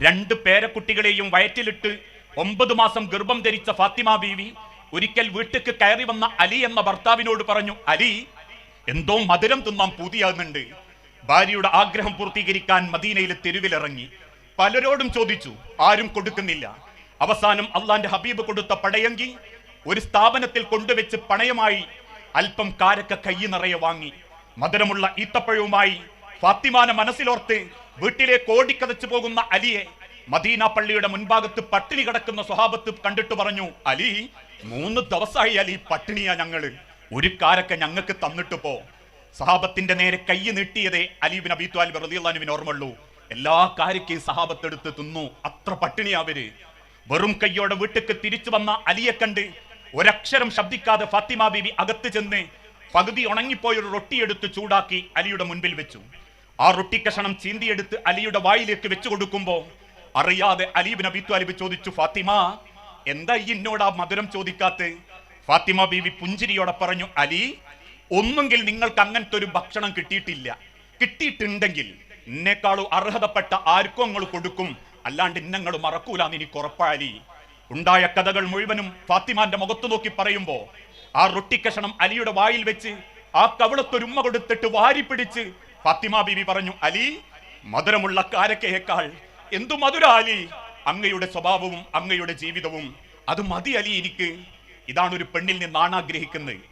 2 പേരക്കുട്ടികളെയും വയറ്റിലിട്ട് 9 മാസം ഗർഭം ധരിച്ച ഫാത്തിമ ബീവി ഒരിക്കൽ വീട്ടിലേക്ക് കയറി വന്ന അലി എന്ന ഭർത്താവിനോട് പറഞ്ഞു, അലി, എന്തോ മധുരം തിന്നാൻ പൂതിയാകുന്നുണ്ട്. ഭാര്യയുടെ ആഗ്രഹം പൂർത്തീകരിക്കാൻ മദീനയിലെ തെരുവിലിറങ്ങി. പലരോടും ചോദിച്ചു, ആരും കൊടുക്കുന്നില്ല. അവസാനം അള്ളാന്റെ ഹബീബ് കൊടുത്ത പടയങ്കി ഒരു സ്ഥാപനത്തിൽ കൊണ്ടുവച്ച് പണയമായി അല്പം കാരക്ക കൈ നിറയെ വാങ്ങി. മധുരമുള്ള ഈത്തപ്പഴവുമായി ഫാത്തിമാനെ മനസ്സിലോർത്ത് വീട്ടിലേക്ക് ഓടിക്കതച്ചു പോകുന്ന അലിയെ മദീന പള്ളിയുടെ മുൻഭാഗത്ത് പട്ടിണി കിടക്കുന്ന സ്വഹാബത്ത് കണ്ടിട്ട് പറഞ്ഞു, അലി, 3 ദിവസമായി അലി പട്ടിണിയാ, ഞങ്ങള് ഒരു കാരക്ക ഞങ്ങൾക്ക് തന്നിട്ട് പോ. സഹാബത്തിന്റെ നേരെ കൈ നീട്ടിയതേ അലി ഇബ്നു അബീ ത്വാലിബ് റളിയല്ലാഹു അൻഹുവിന് ഓർമ്മയുള്ളൂ. എല്ലാ കാരക്കയും സഹാബത്ത് എടുത്ത് തിന്നു. അത്ര പട്ടിണിയാ അവര്. വെറും കയ്യോടെ വീട്ടിലേക്ക് തിരിച്ചു വന്ന അലിയെ കണ്ട് ഒരക്ഷരം ശബ്ദിക്കാതെ ഫാത്തിമ ബീവി അകത്ത് ചെന്ന് പകുതി ഉണങ്ങിപ്പോയൊരു റൊട്ടിയെടുത്ത് ചൂടാക്കി അലിയുടെ മുൻപിൽ വെച്ചു. ആ റൊട്ടി കഷണം ചീന്തിയെടുത്ത് അലിയുടെ വായിലേക്ക് വെച്ചു കൊടുക്കുമ്പോ അറിയാതെ അലി ഇബ്നു അബീ ത്വാലിബ് ചോദിച്ചു, ഫാത്തിമ, എന്താ എന്നോട് ആ മധുരം ചോദിക്കാത്ത? ഫാത്തിമ ബീവി പുഞ്ചിരിയോടെ പറഞ്ഞു, അലി, ഒന്നെങ്കിൽ നിങ്ങൾക്ക് അങ്ങനത്തെ ഒരു ഭക്ഷണം കിട്ടിയിട്ടില്ല. കിട്ടിയിട്ടുണ്ടെങ്കിൽ എന്നെക്കാളും അർഹതപ്പെട്ട ആർക്കും നിങ്ങൾ കൊടുക്കും, അല്ലാണ്ട് ഇന്നങ്ങൾ മറക്കൂലാന്ന് എനിക്ക് ഉറപ്പാലി. ഉണ്ടായ കഥകൾ മുഴുവനും ഫാത്തിമാന്റെ മുഖത്ത് നോക്കി പറയുമ്പോ ആ റൊട്ടിക്കഷണം അലിയുടെ വായിൽ വെച്ച് ആ കവിളത്തൊരുമ്മ കൊടുത്തിട്ട് വാരി പിടിച്ച് ഫാത്തിമ ബീവി പറഞ്ഞു, അലി, മധുരമുള്ള കാരക്കയേക്കാൾ എന്തു മധുര അലി, അങ്ങയുടെ സ്വഭാവവും അങ്ങയുടെ ജീവിതവും അത് മതി അലി എനിക്ക്. ഇതാണ് ഒരു പെണ്ണിൽ നിന്ന് ആണാഗ്രഹിക്കുന്നത്.